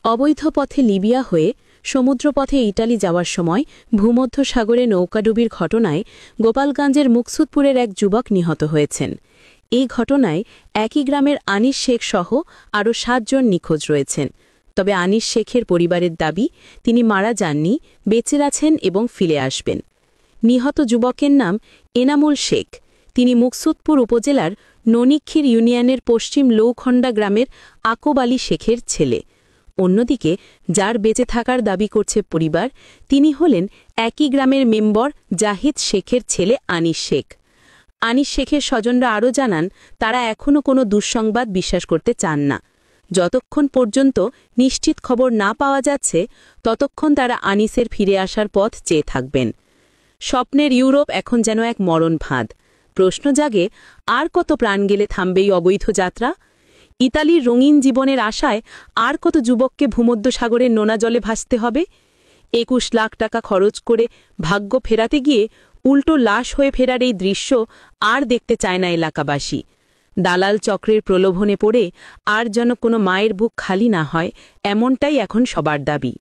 অবৈধ পথে লিবিয়া হয়ে সমুদ্রপথে ইটালি যাওয়ার সময় ভূমধ্যসাগরে নৌকাডুবির ঘটনায় গোপালগঞ্জের মুকসুদপুরের এক যুবক নিহত হয়েছেন। এই ঘটনায় একই গ্রামের আনিস শেখ সহ আরও ৭ জন নিখোঁজ রয়েছেন। তবে আনিস শেখের পরিবারের দাবি, তিনি মারা যাননি, বেঁচে আছেন এবং ফিরে আসবেন। নিহত যুবকের নাম এনামুল শেখ। তিনি মুকসুদপুর উপজেলার ননিক্ষীর ইউনিয়নের পশ্চিম লৌখণ্ডা গ্রামের আকব আলী শেখের ছেলে। অন্যদিকে যার বেঁচে থাকার দাবি করছে পরিবার, তিনি হলেন একই গ্রামের মেম্বর জাহিদ শেখের ছেলে আনিস শেখ। আনিস শেখের স্বজনরা আরও জানান, তারা এখনও কোনো দুঃসংবাদ বিশ্বাস করতে চান না। যতক্ষণ পর্যন্ত নিশ্চিত খবর না পাওয়া যাচ্ছে, ততক্ষণ তারা আনিসের ফিরে আসার পথ চেয়ে থাকবেন। স্বপ্নের ইউরোপ এখন যেন এক মরণ ফাঁদ। প্রশ্ন জাগে, আর কত প্রাণ গেলে থামবে এই অবৈধ যাত্রা? ইতালির রঙিন জীবনের আশায় আর কত যুবককে ভূমধ্যসাগরের নোনা জলে ভাসতে হবে? ২১ লাখ টাকা খরচ করে ভাগ্য ফেরাতে গিয়ে উল্টো লাশ হয়ে ফেরার এই দৃশ্য আর দেখতে চায় না এলাকাবাসী। দালাল চক্রের প্রলোভনে পড়ে আর যেন কোনো মায়ের বুক খালি না হয়, এমনটাই এখন সবার দাবি।